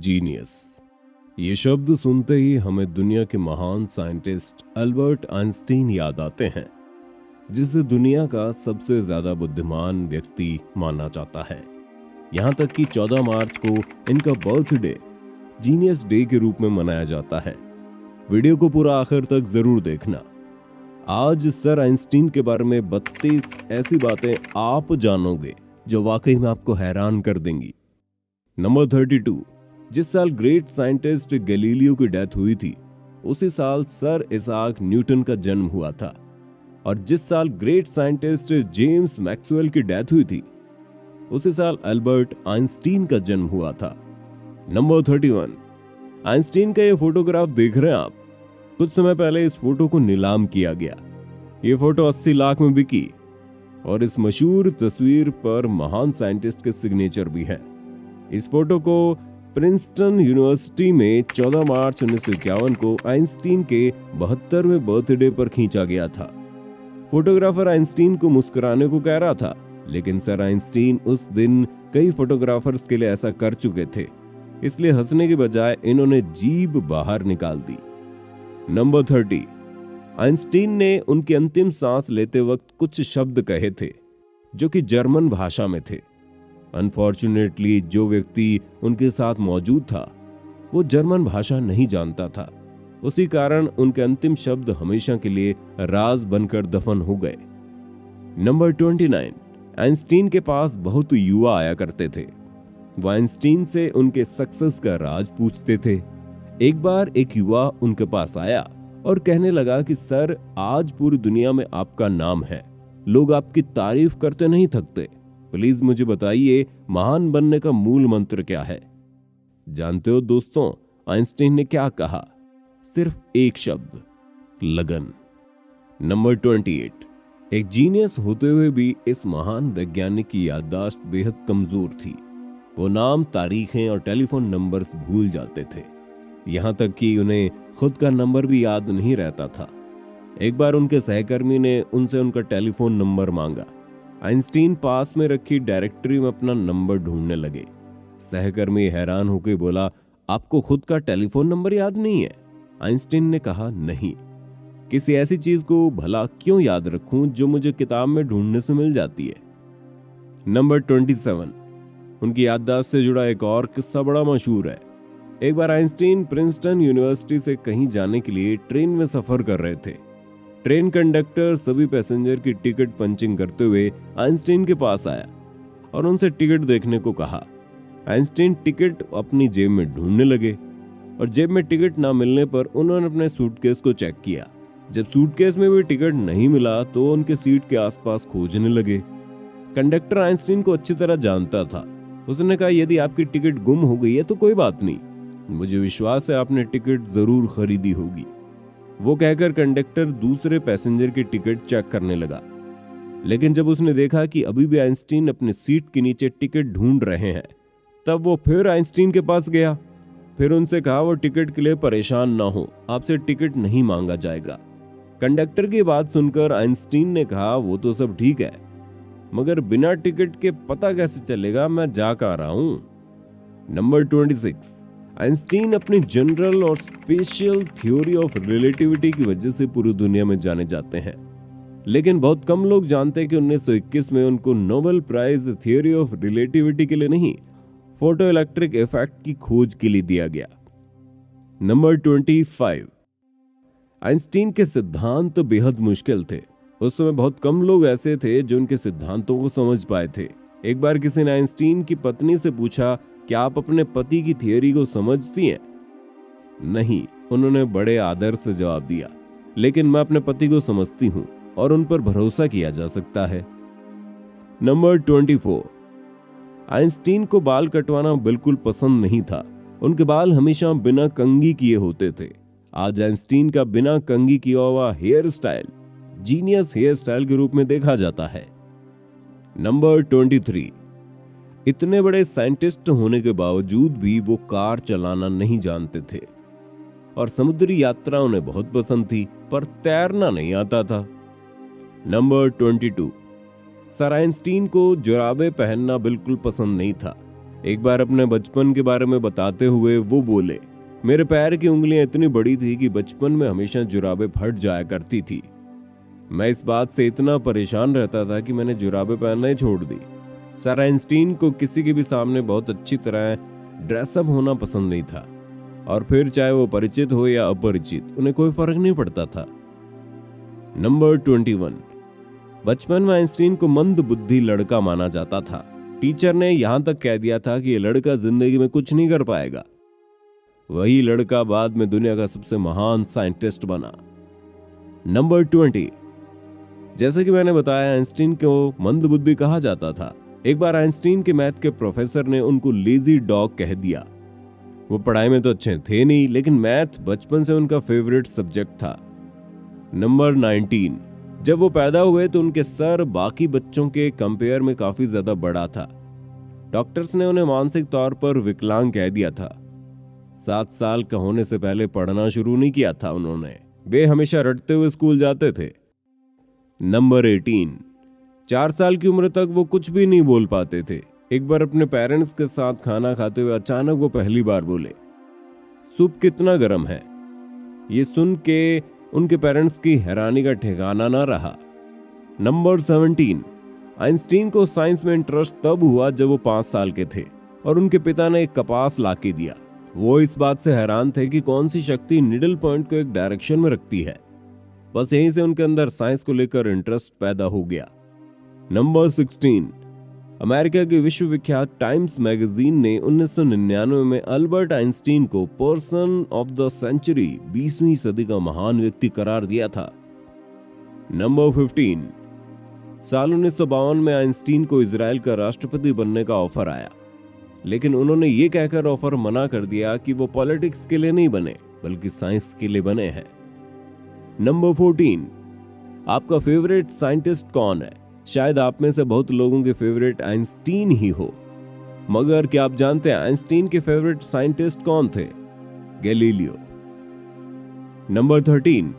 Genius. ये शब्द सुनते ही हमें दुनिया के महान साइंटिस्ट अल्बर्ट आइंस्टीन याद आते हैं, जिसे दुनिया का सबसे ज्यादा बुद्धिमान व्यक्ति माना जाता है। यहाँ तक कि 14 मार्च को इनका बर्थडे जीनियस डे के रूप में मनाया जाता है। वीडियो को पूरा आखिर तक जरूर देखना। आज सर आइंस्टीन के बारे में 32 ऐसी बातें आप जानोगे जो वाकई में आपको हैरान कर देंगी। नंबर 32। जिस साल ग्रेट साइंटिस्ट गैलीलियो की डेथ हुई थी, उसी साल सर इसाक न्यूटन का जन्म हुआ था। और जिस साल ग्रेट साइंटिस्ट जेम्स मैक्सवेल की डेथ हुई थी, उसी साल अल्बर्ट आइंस्टीन का जन्म हुआ था। नंबर 31। आइंस्टीन का ये फोटोग्राफ देख रहे हैं आप। कुछ समय पहले इस फोटो को नीलाम किया गया। ये फोटो 80 लाख में बिकी और इस मशहूर तस्वीर पर महान साइंटिस्ट के सिग्नेचर भी है। इस फोटो को प्रिंसटन यूनिवर्सिटी में 14 मार्च 1951 को आइंस्टीन के 72वें बर्थडे पर खींचा गया था। फोटोग्राफर आइंस्टीन को मुस्कुराने को कह रहा था, लेकिन सर आइंस्टीन उस दिन कई फोटोग्राफर्स के लिए ऐसा कर चुके थे, इसलिए हंसने के बजाय इन्होंने जीभ बाहर निकाल दी। नंबर 30। आइंस्टीन ने उनकी अंतिम सांस लेते वक्त कुछ शब्द कहे थे जो कि जर्मन भाषा में थे। अनफॉर्चुनेटली जो व्यक्ति उनके साथ मौजूद था वो जर्मन भाषा नहीं जानता था। उसी कारण उनके अंतिम शब्द हमेशा के लिए राज बनकर दफन हो गए। नंबर 29। आइंस्टीन के पास बहुत युवा आया करते थे। वो आइंस्टीन से उनके सक्सेस का राज पूछते थे। एक बार एक युवा उनके पास आया और कहने लगा कि सर, आज पूरी दुनिया में आपका नाम है, लोग आपकी तारीफ करते नहीं थकते, प्लीज मुझे बताइए महान बनने का मूल मंत्र क्या है। जानते हो दोस्तों, आइंस्टीन ने क्या कहा? सिर्फ एक शब्द, लगन। नंबर 28। एक जीनियस होते हुए भी इस महान वैज्ञानिक की याददाश्त बेहद कमजोर थी। वो नाम, तारीखें और टेलीफोन नंबर्स भूल जाते थे। यहां तक कि उन्हें खुद का नंबर भी याद नहीं रहता था। एक बार उनके सहकर्मी ने उनसे उनका टेलीफोन नंबर मांगा। आइंस्टीन पास में रखी डायरेक्टरी में अपना नंबर ढूंढने लगे। सहकर्मी हैरान होकर बोला, आपको खुद का टेलीफोन नंबर याद नहीं है? आइंस्टीन ने कहा, नहीं, किसी ऐसी चीज को भला क्यों याद रखूं जो मुझे किताब में ढूंढने से मिल जाती है। नंबर 27। उनकी याददाश्त से जुड़ा एक और किस्सा बड़ा मशहूर है। एक बार आइंस्टीन प्रिंसटन यूनिवर्सिटी से कहीं जाने के लिए ट्रेन में सफर कर रहे थे। ट्रेन कंडक्टर सभी पैसेंजर की टिकट पंचिंग करते हुए आइंस्टीन के पास आया और उनसे टिकट देखने को कहा। आइंस्टीन टिकट अपनी जेब में ढूंढने लगे और जेब में टिकट ना मिलने पर उन्होंने अपने सूटकेस को चेक किया। जब सूटकेस में भी टिकट नहीं मिला तो उनके सीट के आसपास खोजने लगे। कंडक्टर आइंस्टीन को अच्छी तरह जानता था। उसने कहा, यदि आपकी टिकट गुम हो गई है तो कोई बात नहीं, मुझे विश्वास है आपने टिकट जरूर खरीदी होगी। वो कहकर कंडक्टर दूसरे पैसेंजर की टिकट चेक करने लगा, लेकिन जब उसने देखा कि अभी भी आइंस्टीन अपने सीट के नीचे टिकट ढूंढ रहे हैं, तब वो फिर आइंस्टीन के पास गया। फिर उनसे कहा, वो टिकट के लिए परेशान ना हो, आपसे टिकट नहीं मांगा जाएगा। कंडक्टर की बात सुनकर आइंस्टीन ने कहा, वो तो सब ठीक है, मगर बिना टिकट के पता कैसे चलेगा मैं जा कहाँ रहा हूं। नंबर 26। आइंस्टीन अपनी जनरल और स्पेशल थ्योरी ऑफ रिलेटिविटी की वजह से पूरी दुनिया में जाने जाते हैं, लेकिन बहुत कम लोग जानते हैं कि 1921 में उनको Nobel Prize theory of relativity के लिए नहीं, फोटो इलेक्ट्रिक इफेक्ट की खोज के लिए दिया गया। नंबर 25। आइंस्टीन के सिद्धांत बेहद मुश्किल थे। उस समय बहुत कम लोग ऐसे थे जो उनके सिद्धांतों को समझ पाए थे। एक बार किसी ने आइंस्टीन की पत्नी से पूछा, क्या आप अपने पति की थियरी को समझती हैं? नहीं, उन्होंने बड़े आदर से जवाब दिया, लेकिन मैं अपने पति को समझती हूं और उन पर भरोसा किया जा सकता है। नंबर 24। आइंस्टीन को बाल कटवाना बिल्कुल पसंद नहीं था। उनके बाल हमेशा बिना कंघी किए होते थे। आज आइंस्टीन का बिना कंघी किया हुआ hair style genius hair style के रूप में देखा जाता है। नंबर 23। इतने बड़े साइंटिस्ट होने के बावजूद भी वो कार चलाना नहीं जानते थे और समुद्री यात्रा उन्हें बहुत पसंद थी, पर तैरना नहीं आता था। नंबर 22। सर आइंस्टीन को जुराबे पहनना बिल्कुल पसंद नहीं था। एक बार अपने बचपन के बारे में बताते हुए वो बोले, मेरे पैर की उंगलियां इतनी बड़ी थी कि बचपन में हमेशा जुराबें फट जाया करती थी। मैं इस बात से इतना परेशान रहता था कि मैंने जुराबें पहनना ही छोड़ दी। सर आइंस्टीन को किसी के भी सामने बहुत अच्छी तरह ड्रेसअप होना पसंद नहीं था, और फिर चाहे वो परिचित हो या अपरिचित, उन्हें कोई फर्क नहीं पड़ता था। नंबर 21। बचपन में आइंस्टीन को मंद बुद्धि लड़का माना जाता था। टीचर ने यहां तक कह दिया था कि ये लड़का जिंदगी में कुछ नहीं कर पाएगा। वही लड़का बाद में दुनिया का सबसे महान साइंटिस्ट बना। नंबर 20। जैसे कि मैंने बताया, आइंस्टीन को मंद बुद्धि कहा जाता था। एक बार आइंस्टीन के मैथ के प्रोफेसर ने उनको लेजी डॉग कह दिया। वो पढ़ाई में तो अच्छे थे नहीं, लेकिन मैथ बचपन से उनका फेवरेट सब्जेक्ट था। नंबर 19। जब वो पैदा हुए तो उनके सर बाकी बच्चों के कंपेयर में काफी ज्यादा बड़ा था। डॉक्टर्स ने उन्हें मानसिक तौर पर विकलांग कह दिया था। 7 साल का होने से पहले पढ़ना शुरू नहीं किया था उन्होंने। वे हमेशा रटते हुए स्कूल जाते थे। नंबर 18। 4 साल की उम्र तक वो कुछ भी नहीं बोल पाते थे। एक बार अपने पेरेंट्स के साथ खाना खाते हुए अचानक वो पहली बार बोले, सूप कितना गर्म है। ये सुन के उनके पेरेंट्स की हैरानी का ठिकाना ना रहा। नंबर 17। आइंस्टीन को साइंस में इंटरेस्ट तब हुआ जब वो 5 साल के थे और उनके पिता ने एक कपास लाके दिया। वो इस बात से हैरान थे कि कौन सी शक्ति निडल पॉइंट को एक डायरेक्शन में रखती है। बस यहीं से उनके अंदर साइंस को लेकर इंटरेस्ट पैदा हो गया। नंबर 16। अमेरिका के विश्वविख्यात टाइम्स मैगजीन ने 1999 में अल्बर्ट आइंस्टीन को पर्सन ऑफ द सेंचुरी, 20वीं सदी का महान व्यक्ति करार दिया था। नंबर 15। साल 1952 में आइंस्टीन को इजराइल का राष्ट्रपति बनने का ऑफर आया, लेकिन उन्होंने ये कहकर ऑफर मना कर दिया कि वो पॉलिटिक्स के लिए नहीं बने बल्कि साइंस के लिए बने हैं। नंबर 14। आपका फेवरेट साइंटिस्ट कौन है? शायद आप में से बहुत लोगों के फेवरेट आइंस्टीन ही हो, मगर क्या आप जानते हैं आइंस्टीन के फेवरेट साइंटिस्ट कौन थे? गैलीलियो। नंबर 13।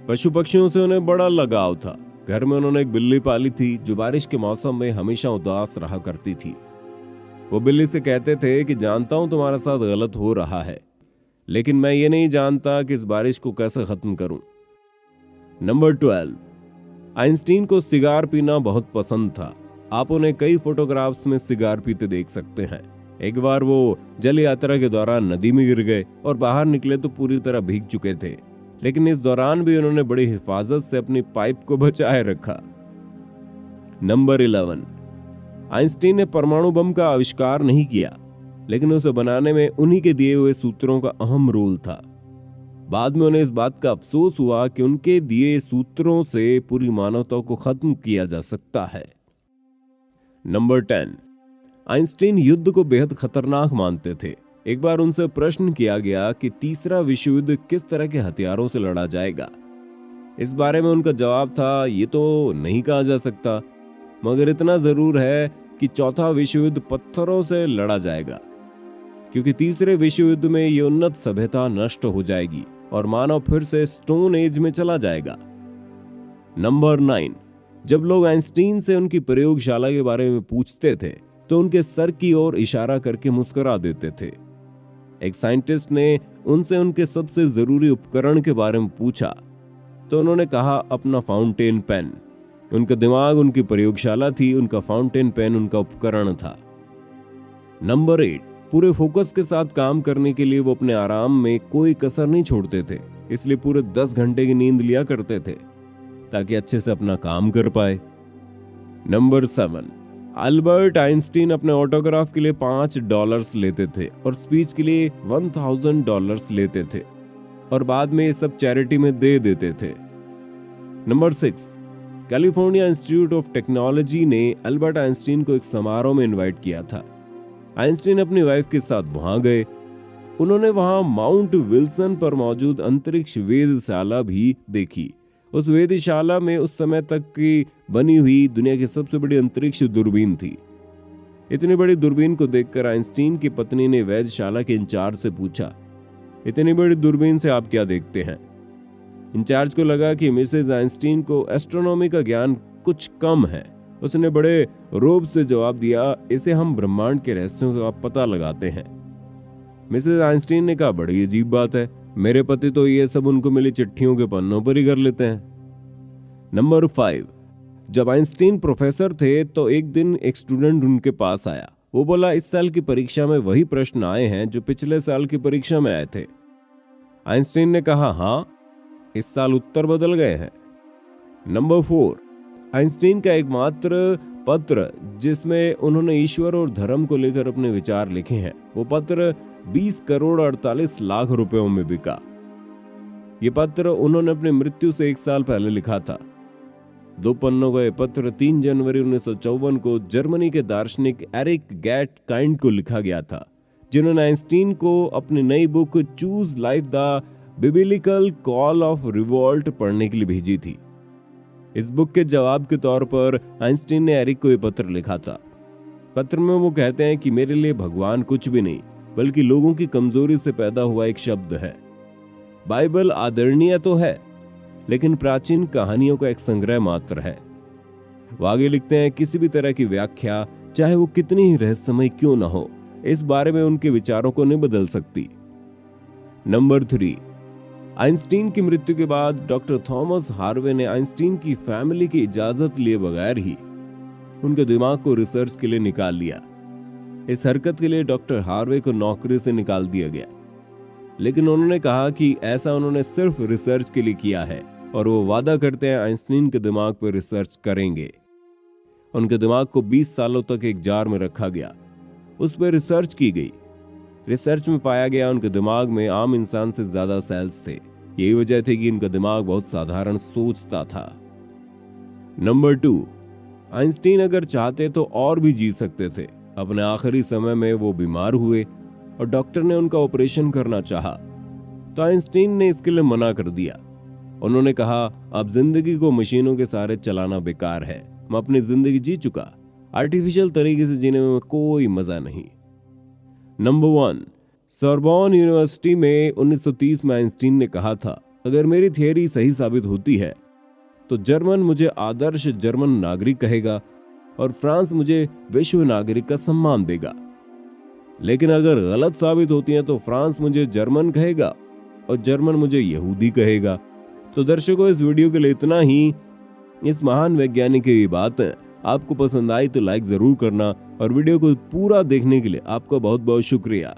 पशु पक्षियों से उन्हें बड़ा लगाव था। घर में उन्होंने एक बिल्ली पाली थी जो बारिश के मौसम में हमेशा उदास रहा करती थी। वो बिल्ली से कहते थे कि जानता हूं तुम्हारे साथ गलत हो रहा है, लेकिन मैं ये नहीं जानता कि इस बारिश को कैसे खत्म करूं। नंबर 12। आइंस्टीन को सिगार पीना बहुत पसंद था। आप उन्हें कई फोटोग्राफ्स में सिगार पीते देख सकते हैं। एक बार वो जल यात्रा के दौरान नदी में गिर गए और बाहर निकले तो पूरी तरह भीग चुके थे, लेकिन इस दौरान भी उन्होंने बड़ी हिफाजत से अपनी पाइप को बचाए रखा। नंबर 11। आइंस्टीन ने परमाणु बम का आविष्कार नहीं किया, लेकिन उसे बनाने में उन्हीं के दिए हुए सूत्रों का अहम रोल था। बाद में उन्हें इस बात का अफसोस हुआ कि उनके दिए सूत्रों से पूरी मानवता को खत्म किया जा सकता है। नंबर 10। आइंस्टीन युद्ध को बेहद खतरनाक मानते थे। एक बार उनसे प्रश्न किया गया कि तीसरा विश्व युद्ध किस तरह के हथियारों से लड़ा जाएगा। इस बारे में उनका जवाब था, ये तो नहीं कहा जा सकता, मगर इतना जरूर है कि चौथा विश्व युद्ध पत्थरों से लड़ा जाएगा, क्योंकि तीसरे विश्व युद्ध में ये उन्नत सभ्यता नष्ट हो जाएगी और मानव फिर से स्टोन एज में चला जाएगा। नंबर 9। जब लोग आइंस्टीन से उनकी प्रयोगशाला के बारे में पूछते थे तो उनके सर की ओर इशारा करके मुस्कुरा देते थे। एक साइंटिस्ट ने उनसे उनके सबसे जरूरी उपकरण के बारे में पूछा तो उन्होंने कहा अपना फाउंटेन पेन। उनका दिमाग उनकी प्रयोगशाला थी, उनका फाउंटेन पेन उनका उपकरण था। नंबर 8। पूरे फोकस के साथ काम करने के लिए वो अपने आराम में कोई कसर नहीं छोड़ते थे, इसलिए पूरे 10 घंटे की नींद लिया करते थे ताकि अच्छे से अपना काम कर पाए। नंबर 7। अल्बर्ट आइंस्टीन अपने ऑटोग्राफ के लिए $5 लेते थे और स्पीच के लिए $1000 लेते थे और बाद में ये सब चैरिटी में दे देते थे। Number 6। California institute of technology ने अल्बर्ट आइंस्टीन को एक समारोह में इनवाइट किया था। आइंस्टीन अपनी वाइफ के साथ वहां गए। उन्होंने वहां माउंट विल्सन पर मौजूद अंतरिक्ष वेधशाला भी देखी। उस वेधशाला में उस समय तक की बनी हुई दुनिया की सबसे बड़ी अंतरिक्ष दूरबीन थी। इतनी बड़ी दूरबीन को देखकर आइंस्टीन की पत्नी ने वेधशाला के इंचार्ज से पूछा, इतनी बड़ी दूरबीन से आप क्या देखते हैं? इंचार्ज को लगा कि मिसेज आइंस्टीन को एस्ट्रोनॉमी का ज्ञान कुछ कम है उसने बड़े रोब से जवाब दिया, इसे हम ब्रह्मांड के रहस्यों का पता लगाते हैं। मिसेस आइंस्टीन ने कहा, बड़ी अजीब बात है, मेरे पति तो ये सब उनको मिली चिट्ठियों के पन्नों पर ही कर लेते हैं। नंबर 5, जब आइंस्टीन प्रोफेसर थे तो एक दिन एक स्टूडेंट उनके पास आया। वो बोला, इस साल की परीक्षा में वही प्रश्न आए हैं जो पिछले साल की परीक्षा में आए थे। आइंस्टीन ने कहा, हाँ, इस साल उत्तर बदल गए हैं। नंबर 4, आइंस्टीन का एकमात्र पत्र जिसमें उन्होंने ईश्वर और धर्म को लेकर अपने विचार लिखे हैं, वो पत्र 20 करोड़ 48 लाख रुपयों में बिका। ये पत्र उन्होंने अपनी मृत्यु से 1 साल पहले लिखा था। 2 पन्नों का यह पत्र 3 जनवरी 1954 को जर्मनी के दार्शनिक एरिक गैट काइंड को लिखा गया था, जिन्होंने आइंस्टीन को अपनी नई book choose life the biblical call of revolt पढ़ने के लिए भेजी थी। इस बुक के जवाब के तौर पर आइंस्टीन ने एरिक को यह पत्र लिखा था। पत्र में वो कहते हैं कि मेरे लिए भगवान कुछ भी नहीं बल्कि लोगों की कमजोरी से पैदा हुआ एक शब्द है। बाइबल आदरणीय तो है लेकिन प्राचीन कहानियों का एक संग्रह मात्र है। वो आगे लिखते हैं, किसी भी तरह की व्याख्या चाहे वो कितनी ही रहस्यमय क्यों ना हो, इस बारे में उनके विचारों को नहीं बदल सकती। नंबर 3, आइंस्टीन की मृत्यु के बाद डॉक्टर थॉमस हार्वे ने आइंस्टीन की फैमिली की इजाजत लिए बगैर ही उनके दिमाग को रिसर्च के लिए निकाल लिया। इस हरकत के लिए डॉक्टर हार्वे को नौकरी से निकाल दिया गया, लेकिन उन्होंने कहा कि ऐसा उन्होंने सिर्फ रिसर्च के लिए किया है और वो वादा करते हैं आइंस्टीन के दिमाग पर रिसर्च करेंगे। उनके दिमाग को 20 सालों तक एक जार में रखा गया, उस पर रिसर्च की गई। रिसर्च में पाया गया उनके दिमाग में आम इंसान से ज्यादा सेल्स थे। यही वजह थी कि उनका दिमाग बहुत साधारण सोचता था। नंबर 2, आइंस्टीन अगर चाहते तो और भी जी सकते थे। अपने आखिरी समय में वो बीमार हुए और डॉक्टर ने उनका ऑपरेशन करना चाहा, तो आइंस्टीन ने इसके लिए मना कर दिया। उन्होंने कहा, अब जिंदगी को मशीनों के सहारे चलाना बेकार है, मैं अपनी जिंदगी जी चुका, आर्टिफिशियल तरीके से जीने में कोई मजा नहीं। नंबर 1, सोरबोन यूनिवर्सिटी में 1930 में आइंस्टीन ने कहा था, अगर मेरी थियरी सही साबित होती है तो जर्मन मुझे आदर्श जर्मन नागरिक कहेगा और फ्रांस मुझे विश्व नागरिक का सम्मान देगा। लेकिन अगर गलत साबित होती है तो फ्रांस मुझे जर्मन कहेगा और जर्मन मुझे यहूदी कहेगा। तो दर्शकों, इस वीडियो के लिए इतना ही। इस महान वैज्ञानिक की बातें आपको पसंद आई तो लाइक जरूर करना और वीडियो को पूरा देखने के लिए आपका बहुत बहुत शुक्रिया।